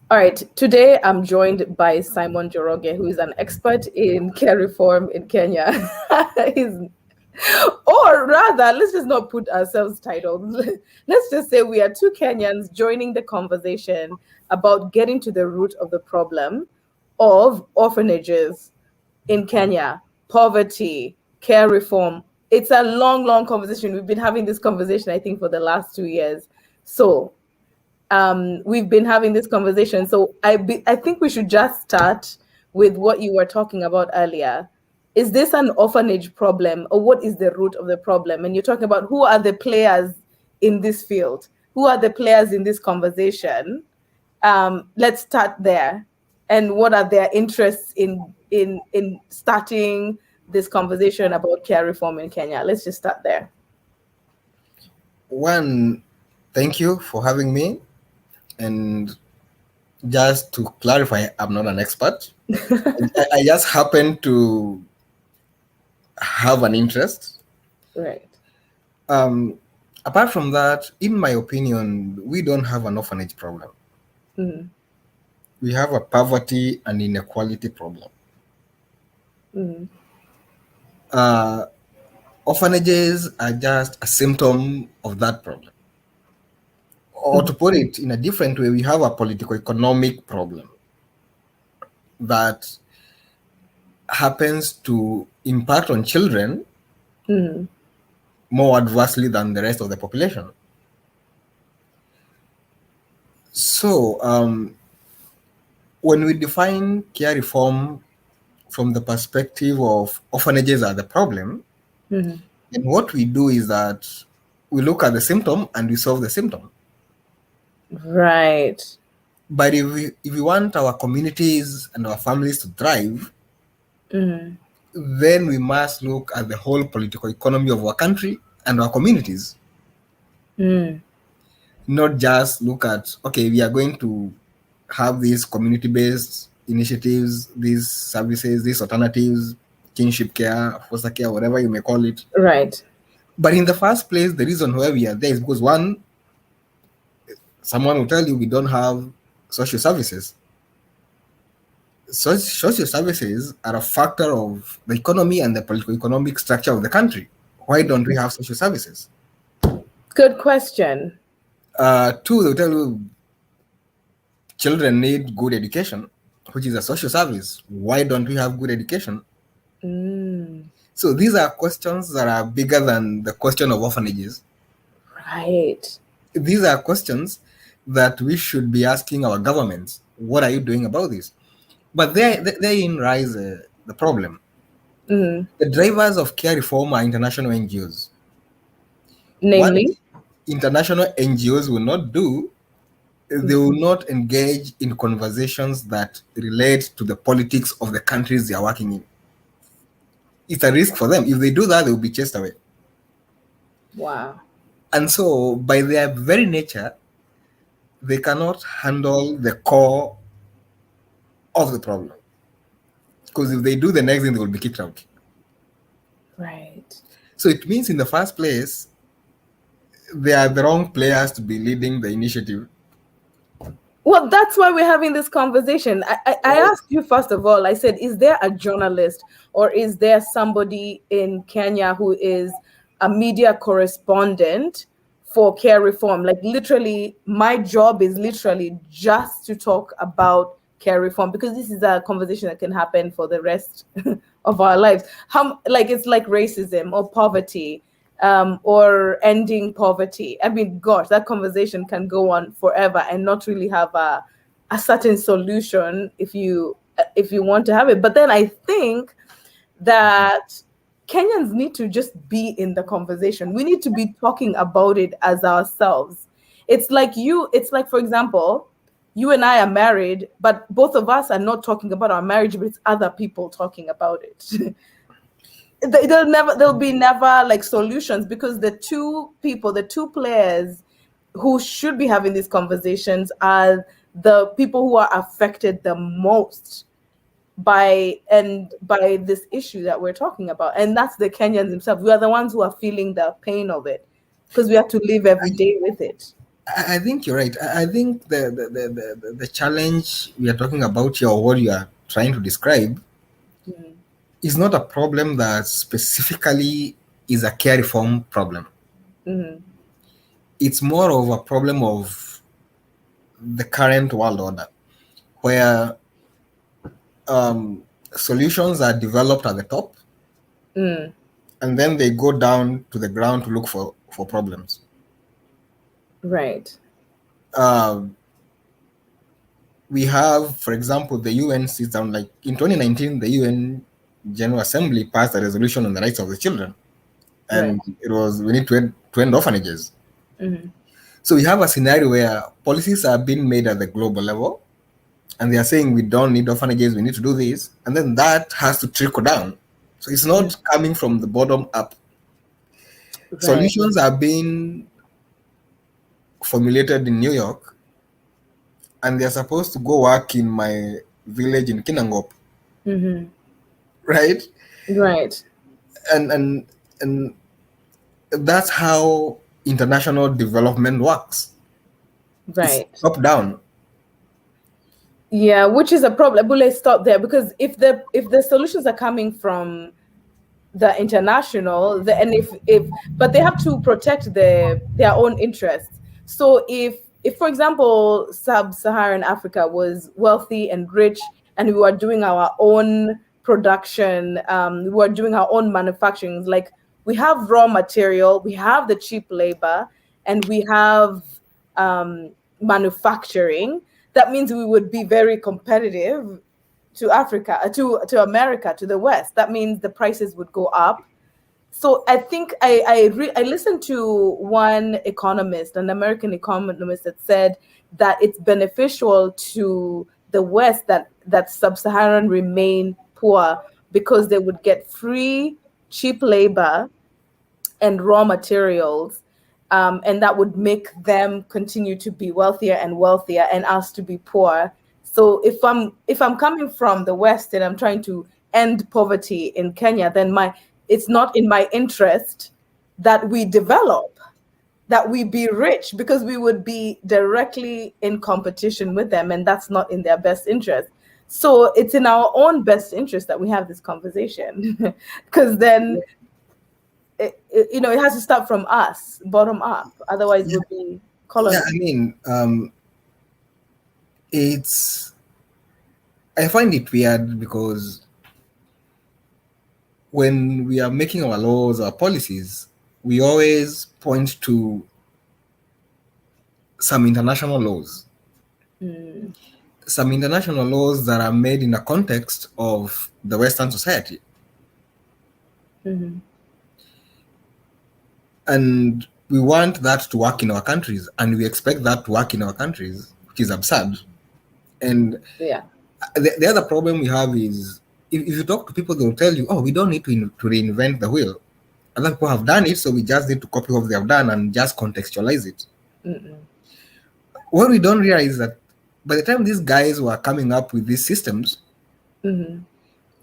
All right, today I'm joined by Simon Njoroge, who is an expert in care reform in Kenya. He's, or rather, let's just not put ourselves titled. Let's just say we are two Kenyans joining the conversation about getting to the root of the problem of orphanages in Kenya, poverty, care reform. It's a long, long conversation. We've been having this conversation, I think, for the last 2 years. So we've been having this conversation. So I think we should just start with what you were talking about earlier. Is this an orphanage problem, or what is the root of the problem? And you're talking about who are the players in this field? Who are the players in this conversation? Let's start there. And what are their interests in starting this conversation about care reform in Kenya? Let's just start there. One, thank you for having me. And just to clarify, I'm not an expert. I just happen to have an interest. Right. Apart from that, in my opinion, we don't have an orphanage problem. Mm. We have a poverty and inequality problem. Mm. Orphanages are just a symptom of that problem. Or to put it in a different way, we have a political-economic problem that happens to impact on children more adversely than the rest of the population. So, when we define care reform from the perspective of orphanages are the problem, then what we do is that we look at the symptom and we solve the symptom. Right. But if we want our communities and our families to thrive, then we must look at the whole political economy of our country and our communities. Not just look at, okay, we are going to have these community-based initiatives, these services, these alternatives, kinship care, foster care, whatever you may call it. Right. But in the first place, the reason why we are there is because, one, someone will tell you we don't have social services. Social services are a factor of the economy and the political economic structure of the country. Why don't we have social services? Good question. Two, they'll tell you children need good education, which is a social service. Why don't we have good education? So these are questions that are bigger than the question of orphanages. Right. These are questions that we should be asking our governments. What are you doing about this? But therein lies the problem. The drivers of care reform are international NGOs. Namely? What international NGOs will not do, they will not engage in conversations that relate to the politics of the countries they are working in. It's a risk for them. If they do that, they will be chased away. Wow. And so, by their very nature, they cannot handle the core of the problem. Because if they do the next thing, they will be kicked out. Right. So it means in the first place, they are the wrong players to be leading the initiative. Well, that's why we're having this conversation. I asked you, first of all, I said, is there a journalist or is there somebody in Kenya who is a media correspondent for care reform? Like literally, my job is literally just to talk about care reform, because this is a conversation that can happen for the rest of our lives. It's like racism or poverty, or ending poverty. I mean, gosh, that conversation can go on forever and not really have a certain solution if you want to have it. But then I think that Kenyans need to just be in the conversation. We need to be talking about it as ourselves. It's like, for example, you and I are married, but both of us are not talking about our marriage, but it's other people talking about it. There'll be never like solutions, because the two players who should be having these conversations are the people who are affected the most by this issue that we're talking about. And that's the Kenyans themselves. We are the ones who are feeling the pain of it, because we have to live every day with it. I think you're right. I think the challenge we are talking about here, or what you are trying to describe, Mm, is not a problem that specifically is a care reform problem. mm, It's more of a problem of the current world order, where solutions are developed at the top, mm, and then they go down to the ground to look for problems. right. Um, we have, for example, the UN sits down, like in 2019, the UN General Assembly passed a resolution on the rights of the children, Right. and it was we need to end orphanages. Mm, So we have a scenario where policies are being made at the global level, and they are saying we don't need orphanages, we need to do this, and then that has to trickle down. So it's mm, not coming from the bottom up. right. Solutions are being formulated in New York, and they're supposed to go work in my village in Kinangop, Mm-hmm. right? Right. And that's how international development works. It's Right. top down. Yeah, which is a problem. But let's stop there, because if the solutions are coming from the international, and if but they have to protect their own interests. So if for example sub-Saharan Africa was wealthy and rich, and we were doing our own production, we were doing our own manufacturing, like we have raw material, we have the cheap labor, and we have manufacturing, that means we would be very competitive to Africa, to America, to the West. That means the prices would go up. So I think I listened to one economist, an American economist, that said that it's beneficial to the West that sub-Saharan remain poor, because they would get free cheap labor and raw materials, and that would make them continue to be wealthier and wealthier, and us to be poor. So if I'm coming from the West and I'm trying to end poverty in Kenya, then my it's not in my interest that we develop, that we be rich, because we would be directly in competition with them, and that's not in their best interest. So it's in our own best interest that we have this conversation, because then it has to start from us, bottom up. Otherwise, Yeah, we'll be yeah. colonized. I mean, it's. I find it weird because when we are making our laws, our policies, we always point to some international laws, Mm, some international laws that are made in the context of the Western society. mhm. And we want that to work in our countries, and we expect that to work in our countries, which is absurd. And Yeah. the other problem we have is if you talk to people, they'll tell you, oh, we don't need to reinvent the wheel. Other people have done it, so we just need to copy what they have done and just contextualize it. Mm-mm. What we don't realize is that by the time these guys were coming up with these systems, Mhm.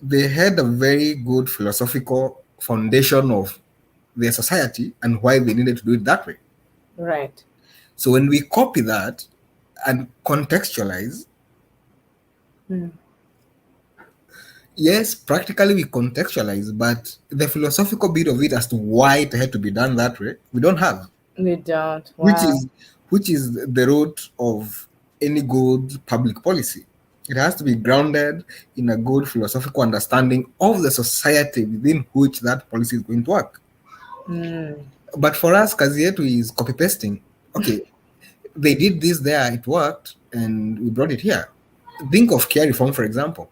they had a very good philosophical foundation of their society and why they needed to do it that way. Right. So when we copy that and contextualize, Mm. yes, practically we contextualize, but the philosophical bit of it as to why it had to be done that way, we don't have, We don't. which Wow. is which is the root of any good public policy. It has to be grounded in a good philosophical understanding of the society within which that policy is going to work. Mm. But for us, kazi yetu is copy pasting. Okay, they did this there, it worked, and we brought it here. Think of care reform, for example.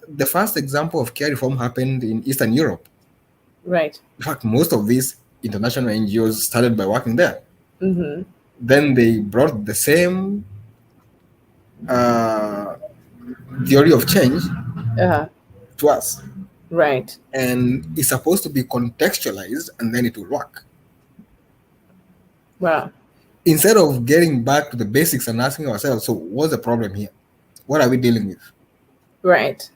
The first example of care reform happened in Eastern Europe. Right. In fact, most of these international NGOs started by working there. Mm-hmm. Then they brought the same uh, theory of change Uh-huh. to us, Right. and it's supposed to be contextualized, and then it will work. Wow. Instead of getting back to the basics and asking ourselves, so what's the problem here? What are we dealing with? Right.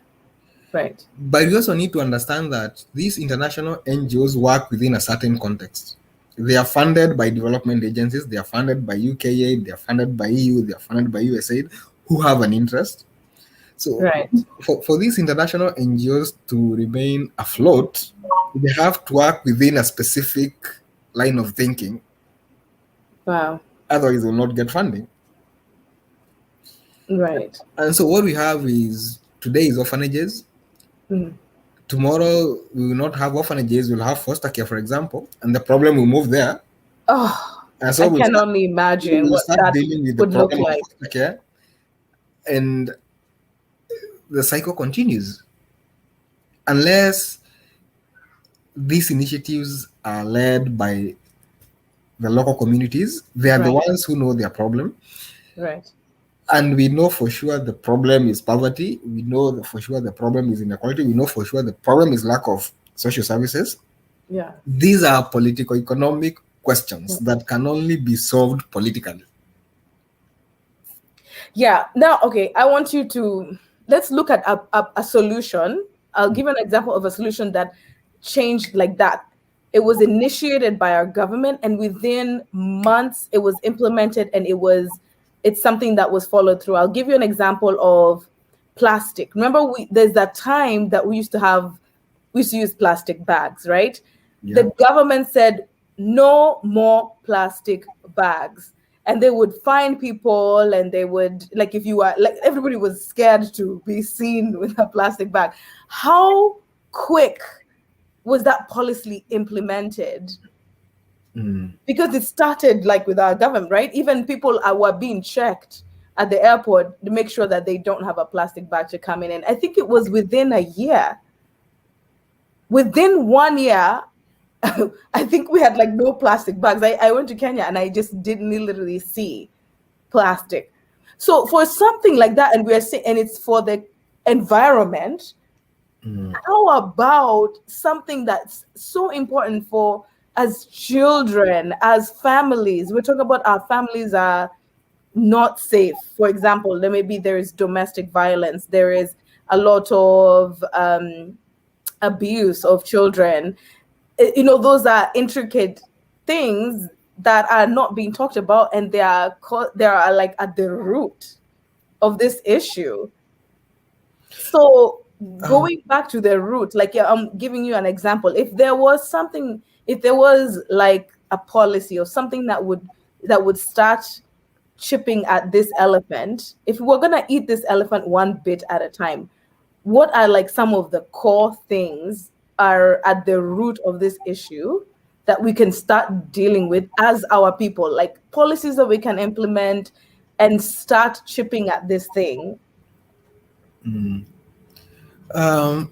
Right. But we also need to understand that these international NGOs work within a certain context. They are funded by development agencies, they are funded by UKAID, they are funded by EU, they are funded by USAID, who have an interest. So Right. for these international NGOs to remain afloat, they have to work within a specific line of thinking. Wow. Otherwise, they will not get funding. Right. And so what we have is today is orphanages. Tomorrow we will not have orphanages, we'll have foster care, for example, and the problem will move there. Oh, And so I can only imagine we'll what start that dealing with the would look problem of like. foster care, and the cycle continues unless these initiatives are led by the local communities. They are the Right. ones who know their problem. Right. And we know for sure the problem is poverty. We know for sure the problem is inequality. We know for sure the problem is lack of social services. Yeah. These are political economic questions that can only be solved politically. Yeah. Now, okay, I want you to let's look at a solution. I'll give an example of a solution that changed like that. It was initiated by our government, and within months, it was implemented, and it's something that was followed through. I'll give you an example of plastic. Remember, there's that time that we used to use plastic bags, right? Yeah. The government said no more plastic bags, and they would fine people, and they would, like, if you were like, everybody was scared to be seen with a plastic bag. How quick was that policy implemented? Because it started like with our government, right? Even people were being checked at the airport to make sure that they don't have a plastic bag to come in. And I think it was within a year. Within 1 year, I think we had like no plastic bags. I went to Kenya and I just didn't literally see plastic. So for something like that, and we're saying, and it's for the environment, how about something that's so important for as children, as families? We're talking about our families are not safe. For example, there is domestic violence. There is a lot of abuse of children. Those are intricate things that are not being talked about, and they are like at the root of this issue. So going back to the root, like, I'm giving you an example. If there was like a policy or something that would start chipping at this elephant, if we're gonna eat this elephant one bit at a time, what are like some of the core things are at the root of this issue that we can start dealing with as our people, like policies that we can implement and start chipping at this thing? I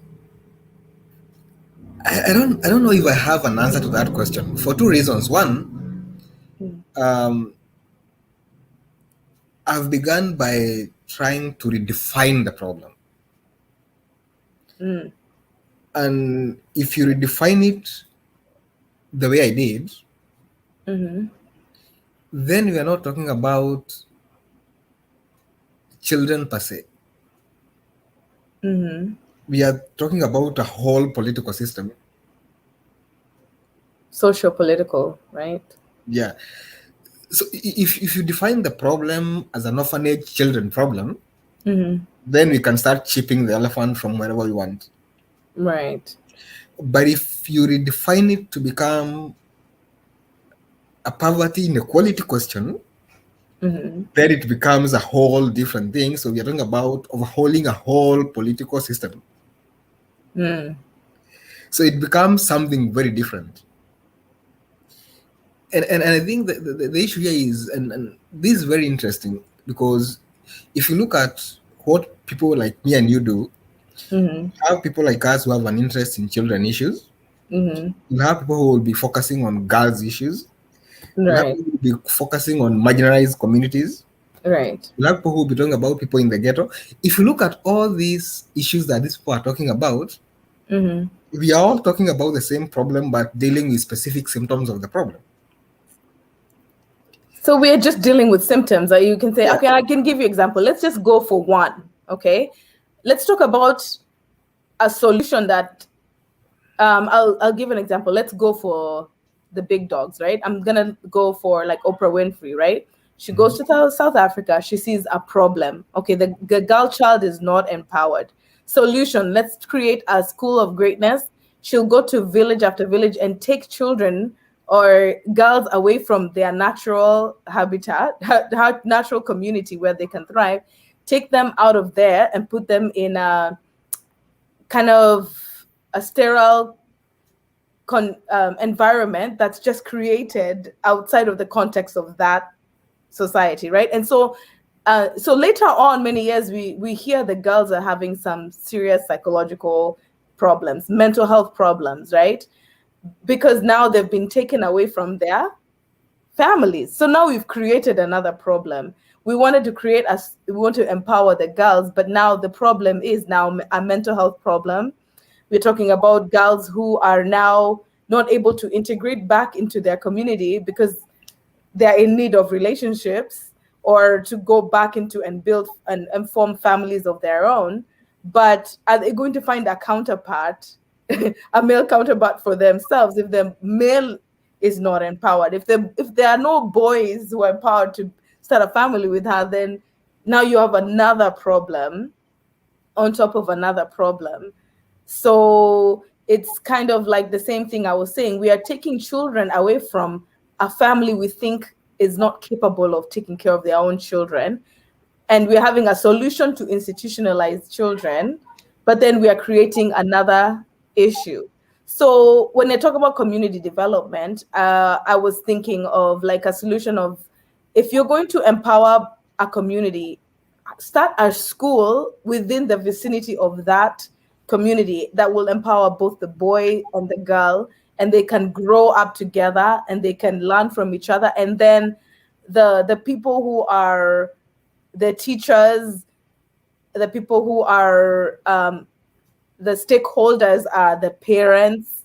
don't know if I have an answer to that question for two reasons. One, I've begun by trying to redefine the problem. And if you redefine it the way I did, then we are not talking about children per se. We are talking about a whole political system. Socio-political, right? Yeah. So if you define the problem as an orphanage children problem, then we can start chipping the elephant from wherever we want. Right. But if you redefine it to become a poverty inequality question, then it becomes a whole different thing. So we are talking about overhauling a whole political system. So it becomes something very different. And I think the issue here is, and this is very interesting, because if you look at what people like me and you do, you have people like us who have an interest in children issues. You have people who will be focusing on girls issues. You have Right. people who will be focusing on marginalized communities. Right. You have people who will be talking about people in the ghetto. If you look at all these issues that these people are talking about, we are all talking about the same problem, but dealing with specific symptoms of the problem. So we're just dealing with symptoms. Or you can say, okay, I can give you example. Let's just go for one. Okay, let's talk about a solution that I'll give an example. Let's go for the big dogs, right? I'm gonna go for like Oprah Winfrey, right? She goes to South Africa. She sees a problem. Okay, the girl child is not empowered. Solution: let's create a school of greatness. She'll go to village after village and take children or girls away from their natural habitat, natural community where they can thrive. Take them out of there and put them in a kind of a sterile environment that's just created outside of the context of that society, right? And so so later on, many years, we hear the girls are having some serious psychological problems, mental health problems, right? Because now they've been taken away from their families. So now we've created another problem. We wanted to we want to empower the girls, but now the problem is now a mental health problem. We're talking about girls who are now not able to integrate back into their community because they're in need of relationships or to go back into and build and form families of their own. But are they going to find a counterpart, a male counterpart for themselves if the male is not empowered? If there are no boys who are empowered to start a family with her, then now you have another problem on top of another problem. So it's kind of like the same thing I was saying. We are taking children away from a family we think is not capable of taking care of their own children. And we're having a solution to institutionalize children, but then we are creating another issue. So when I talk about community development, I was thinking of like a solution of, if you're going to empower a community, start a school within the vicinity of that community that will empower both the boy and the girl, and they can grow up together and they can learn from each other. And then the people who are the teachers, the people who are the stakeholders are the parents,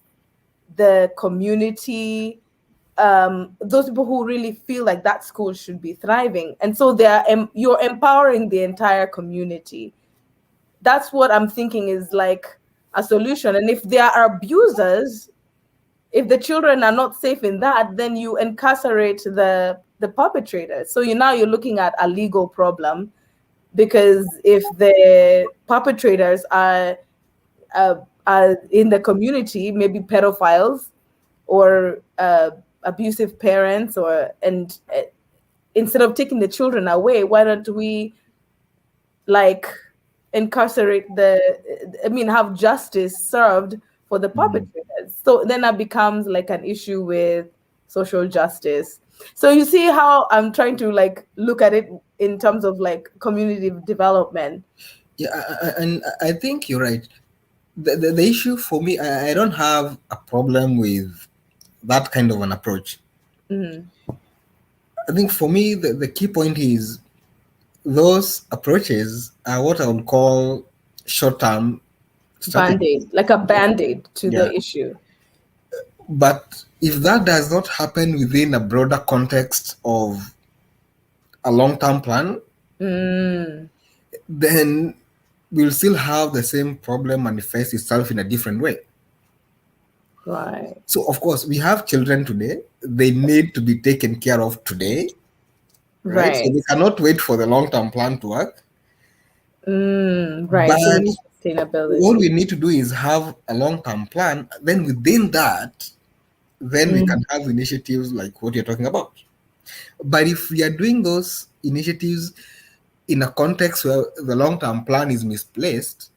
the community, those people who really feel like that school should be thriving. And so you're empowering the entire community. That's what I'm thinking is like a solution. And if there are abusers, if the children are not safe in that, then you incarcerate the perpetrators. So now you're looking at a legal problem, because if the perpetrators are in the community, maybe pedophiles or abusive parents, and instead of taking the children away, why don't we like incarcerate have justice served for the perpetrators? So then that becomes like an issue with social justice. So you see how I'm trying to like look at it in terms of like community development. Yeah, and I think you're right. The issue for me, I don't have a problem with that kind of an approach. I think for me, the key point is those approaches are what I would call short-term Band-aid, like a band-aid to the issue. But if that does not happen within a broader context of a long-term plan, then we'll still have the same problem manifest itself in a different way. Right. So, of course, we have children today. They need to be taken care of today. Right. So they cannot wait for the long-term plan to work. Right. But so we need sustainability. What we need to do is have a long-term plan. Then within that, then we can have initiatives like what you're talking about. But if we are doing those initiatives in a context where the long-term plan is misplaced,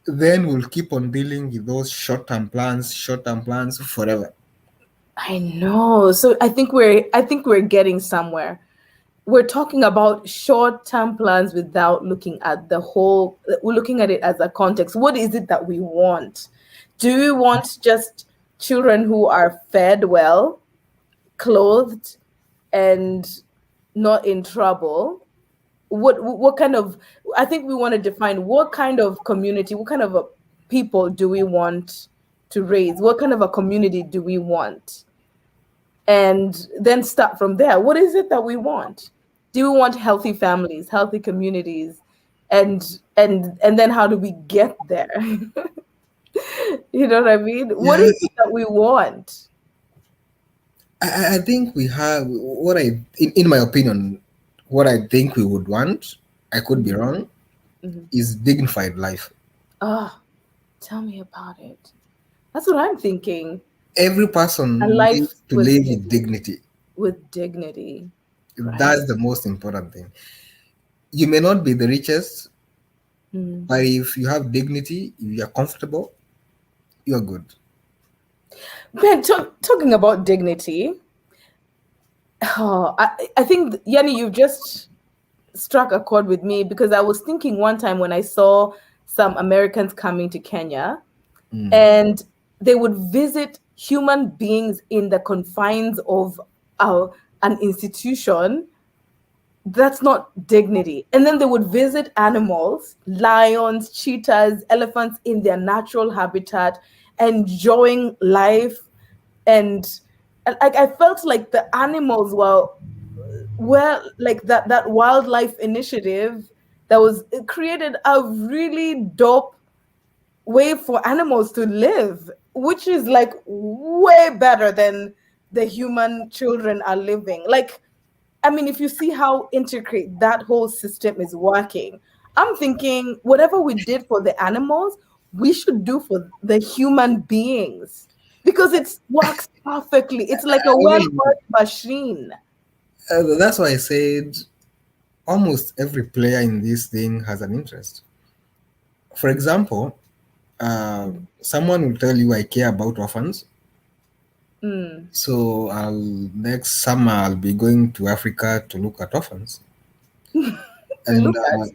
then we'll keep on dealing with those short-term plans forever. I know. So I think we're getting somewhere. We're talking about short-term plans without looking at the whole. We're looking at it as a context. What is it that we want? Do we want just children who are fed well, clothed, and not in trouble? What kind of, I think we want to define what kind of community, what kind of a people do we want to raise? What kind of a community do we want? And then start from there. What is it that we want? Do we want healthy families, healthy communities? And then how do we get there? You know what I mean? What is it that we want? I think we have what in my opinion, what I think we would want, I could be wrong, Mhm. is dignified life. Ah, tell me about it. That's what I'm thinking. Every A person life needs to live with dignity. with dignity, right? That's the most important thing. You may not be the richest, Mm. but if you have dignity, if you're comfortable, you're good. Ben, talking about dignity, oh, I think, Yanni, you've just struck a chord with me because I was thinking one time when I saw some Americans coming to Kenya Mm. and they would visit human beings in the confines of uh, an institution. That's not dignity. And then they would visit animals, lions, cheetahs, elephants in their natural habitat, enjoying life. And like I felt like the animals were like that wildlife initiative that was it created a really dope way for animals to live, which is like way better than the human children are living. Like, I mean, if you see how intricate that whole system is working, I'm thinking whatever we did for the animals, we should do for the human beings because it works perfectly. It's like a I mean, well-oiled machine. that's why I said almost every player in this thing has an interest. For example, someone will tell you, I care about orphans. Mm. So next summer I'll be going to Africa to look at orphans. And Look at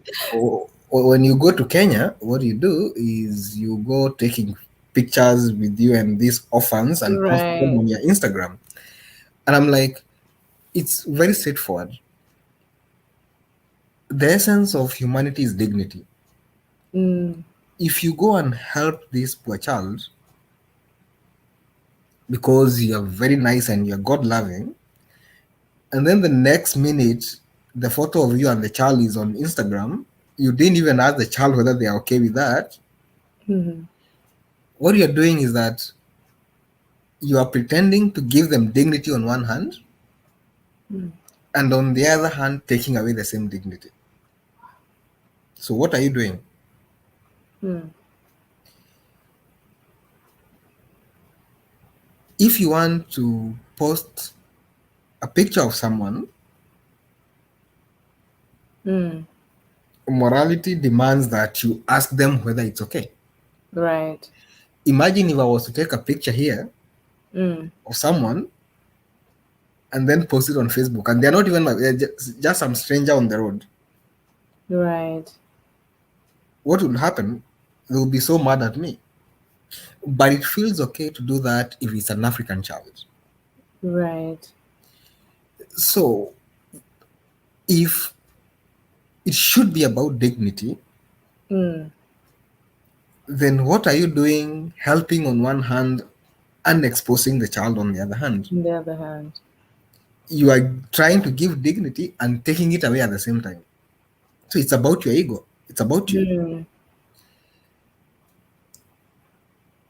when you go to Kenya, what you do is you go taking pictures with you and these orphans and post them right. on your Instagram. And I'm like, it's very straightforward. The essence of humanity is dignity. Mm. If you go and help this poor child because you're very nice and you're God loving, and then the next minute the photo of you and the child is on Instagram, you didn't even ask the child whether they are okay with that. Mhm. What you're doing is that you are pretending to give them dignity on one hand, Mm. and on the other hand, taking away the same dignity. So, what are you doing? Mm. If you want to post a picture of someone, Mm. morality demands that you ask them whether it's okay. Right. Imagine if I was to take a picture here Mm. of someone and then post it on Facebook, and they're not even they're just some stranger on the road. Right. What will happen? They will be so mad at me. But it feels okay to do that if it's an African child. Right. So, if it should be about dignity, Mm. then what are you doing helping on one hand and exposing the child on the other hand? On the other hand. You are trying to give dignity and taking it away at the same time. So it's about your ego. It's about you. Mm.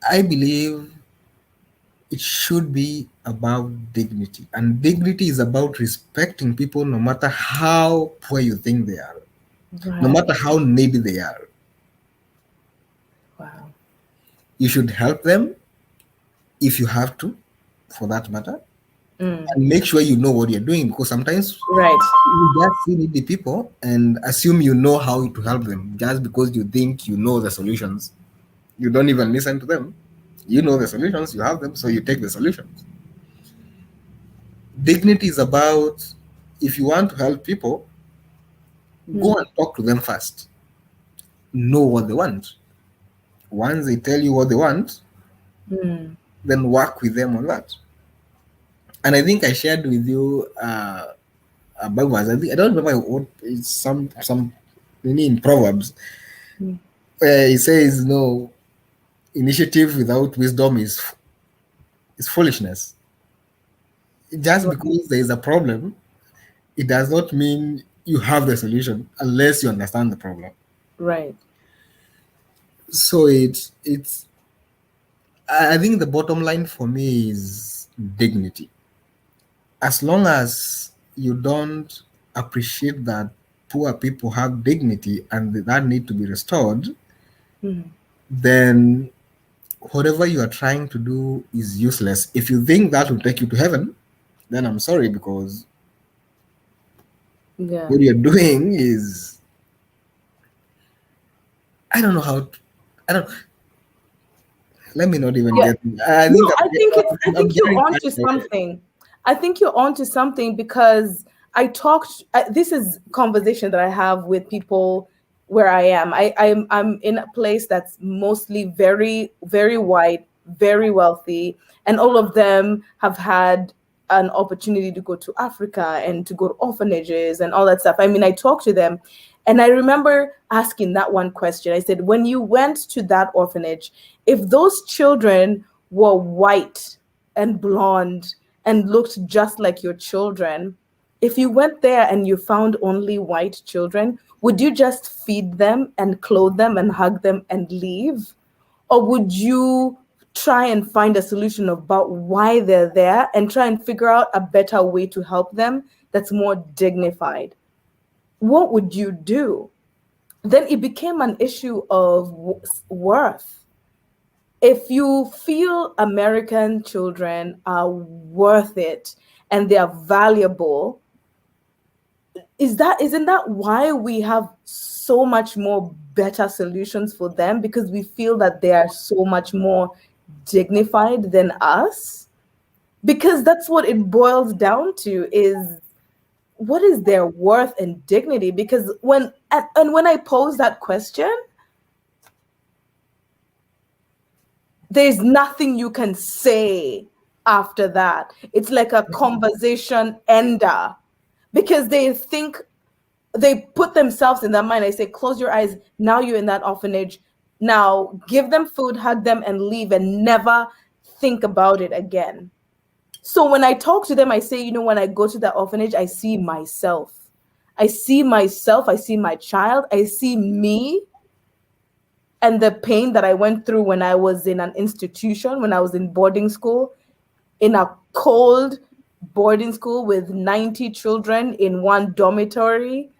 I believe it should be about dignity. And dignity is about respecting people no matter how poor you think they are, no Right. matter how needy they are. Wow. You should help them if you have to, for that matter, Mm. and make sure you know what you're doing because sometimes Right. you just see needy people and assume you know how to help them just because you think you know the solutions. You don't even listen to them. You know the solutions, you have them, so you take the solutions. Dignity is about if you want to help people, go Mm. and talk to them first. Know what they want. Once they tell you what they want, Mm. then work with them on that. And I think I shared with you a Bible verse. I don't remember what it's some in Proverbs. Mm. It says no initiative without wisdom is foolishness. Just Right. because there is a problem, it does not mean you have the solution unless you understand the problem. Right. So it's I think the bottom line for me is dignity. as long as you don't appreciate that poor people have dignity and that need to be restored, Mhm. then whatever you are trying to do is useless. If you think that will take you to heaven, then I'm sorry, because Yeah. what you're doing is, I don't know how to, I don't, let me not even Yeah. get, I No, think I I'm think you're getting onto carried away. something. I think you're onto something because this is conversation that I have with people where I am. I'm in a place that's mostly very, very white, very wealthy, and all of them have had an opportunity to go to Africa and to go to orphanages and all that stuff. I mean, I talk to them, and I remember asking that one question. I said, when you went to that orphanage, if those children were white and blonde and looked just like your children, if you went there and you found only white children, would you just feed them and clothe them and hug them and leave? Or would you try and find a solution about why they're there and try and figure out a better way to help them that's more dignified? What would you do? Then it became an issue of worth. If you feel American children are worth it and they are valuable, isn't that why we have so much more better solutions for them, because we feel that they are so much more dignified than us? Because that's what it boils down to, is what is their worth and dignity? Because and when I pose that question, there's nothing you can say after that. It's like a conversation ender, because they put themselves in their mind. I say, close your eyes. Now you're in that orphanage. Now give them food, hug them, and leave, and never think about it again. So when I talk to them, I say, when I go to the orphanage, I see myself. I see myself. I see my child. I see me and the pain that I went through when I was in an institution, when I was in boarding school, in a cold boarding school with 90 children in one dormitory.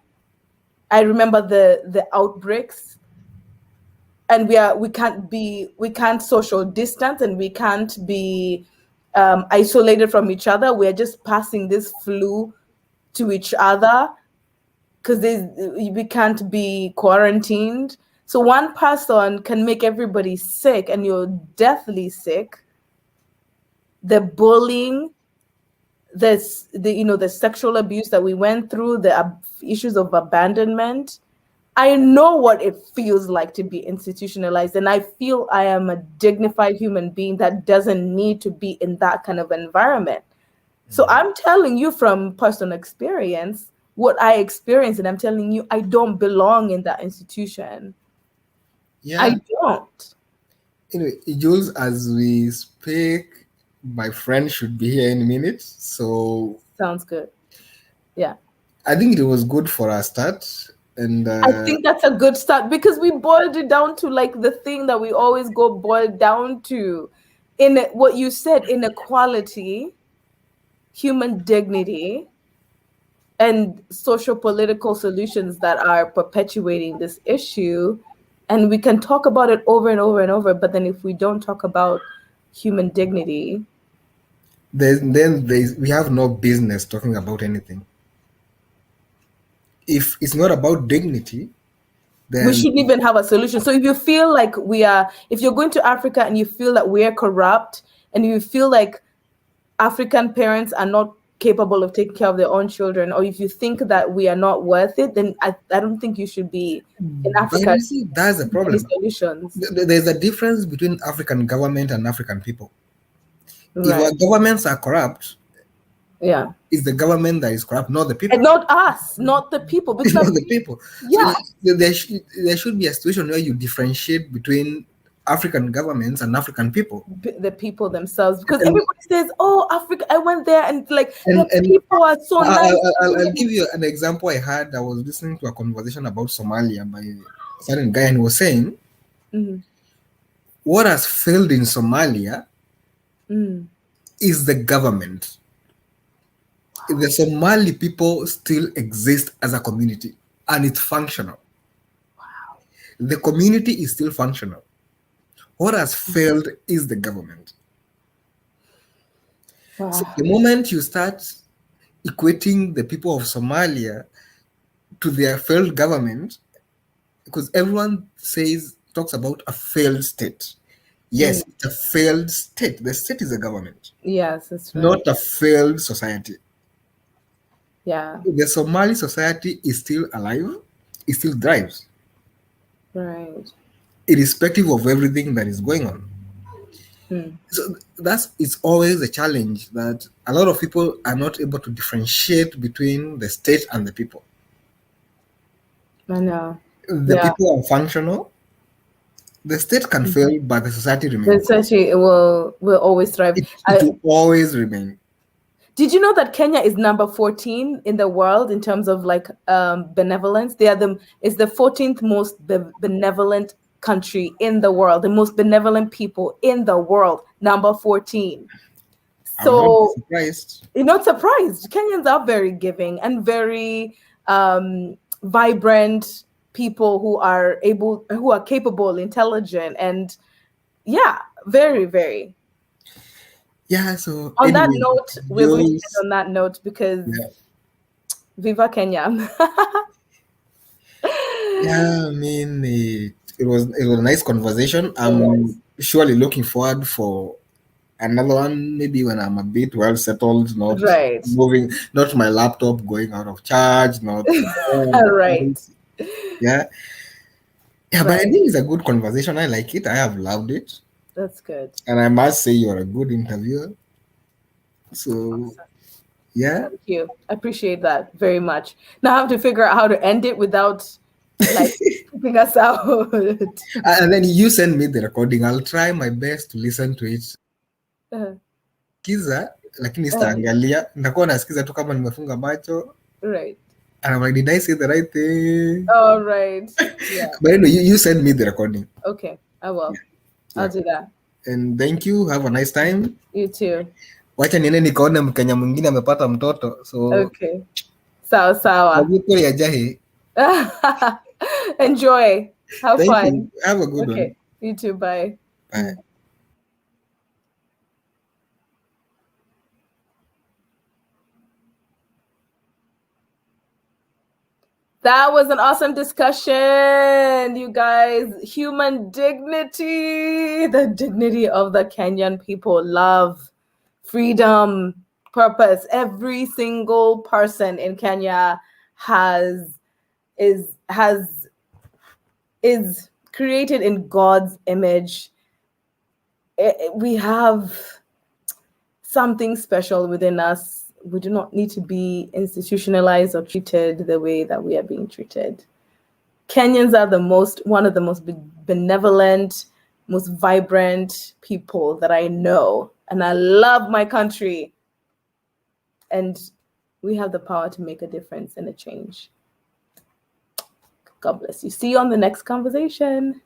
I remember the outbreaks, and we can't social distance, and we can't be isolated from each other. We're just passing this flu to each other because we can't be quarantined. So one person can make everybody sick, and you're deathly sick. The bullying, the sexual abuse that we went through, the issues of abandonment. I know what it feels like to be institutionalized, and I feel I am a dignified human being that doesn't need to be in that kind of environment. So I'm telling you from personal experience what I experienced, and I'm telling you I don't belong in that institution. I Yeah. don't. Anyway, Jules, as we speak, my friend should be here in a minute. So Sounds good. Yeah. I think it was good for our start. And I think that's a good start, because we boiled it down to like the thing that we always go boil down to, in what you said: inequality, human dignity, and social political solutions that are perpetuating this issue. And we can talk about it over and over and over, but then if we don't talk about human dignity, we have no business talking about anything. If it's not about dignity, we then shouldn't even have a solution. So if you feel like if you're going to Africa and you feel that we're corrupt, and you feel like African parents are not capable of taking care of their own children, or if you think that we are not worth it, then I don't think you should be in but Africa you see, that's the to any problem. solutions. There's a difference between African government and African people. If our Right. governments are corrupt, Yeah. it's the government that is corrupt, not the And people. not us, not the people, because Not the people. So yeah, there should be a situation where you differentiate between African governments and African people. the people themselves, because And everybody says, "Oh, Africa, I went there, and like the and people are so nice." I'll give you an example. I had, I was listening to a conversation about Somalia by a certain guy, and he was saying Mm, what has failed in Somalia mm, is the government. The Somali people still exist as a community and it's functional. The community is still functional. What has failed is the government. So Wow. the moment you start equating the people of Somalia to their failed government, because everyone talks about a failed state. Yes, it's a failed state. The state is a government, Yes, that's right. not a failed society. Yeah, The Somali society is still alive, it still thrives, right. irrespective of everything that is going on. Hmm. So it's always a challenge that a lot of people are not able to differentiate between the state and the people. I know. The Yeah. people are functional. The state can fail, but the society remains. It's actually it will always thrive. It will always remain. Did you know that Kenya is number 14 in the world in terms of like benevolence? It's the 14th most benevolent country in the world, the most benevolent people in the world, number 14. I'm not So surprised. you're not surprised. Kenyans are very giving and very vibrant people who are capable, intelligent, and yeah, very, very. Yeah, so On that anyway, note, we're going to end on that note because yeah. Viva Kenya. Yeah, I mean, it was a nice conversation. Yes. I'm surely looking forward for another one, maybe when I'm a bit well settled, not Right. moving, not my laptop going out of charge, not Right. yeah. Yeah, but I Right. think it's a good conversation. I like it. I have loved it. That's good. And I must say you're a good interviewer. So Awesome. yeah. Thank you. I appreciate that very much. Now I have to figure out how to end it without like keeping us out. And then you send me the recording. I'll try my best to listen to it. Uh, Kiza, lakini uh, sitaangalia. Nitakuwa nasikiza tu kama nimefunga macho. right. And I'm like, did I say the right thing? All right. Yeah. But anyway, you send me the recording. Okay. I will. Yeah. I'll do that. And thank you. Have a nice time. You too. Wacha niende nikaone Mkenya mwingine amepata mtoto. So Okay. Sawa sawa. majiko ya jahe. Enjoy. Have Thank fun. you. Have a good one. Okay. You too. Bye. Bye. That was an awesome discussion, you guys. Human dignity, the dignity of the Kenyan people, love, freedom, purpose. Every single person in Kenya is created in God's image. We have something special within us. We do not need to be institutionalized or treated the way that we are being treated. Kenyans are one of the most benevolent, most vibrant people that I know. And I love my country. And we have the power to make a difference and a change. God bless you. See you on the next conversation.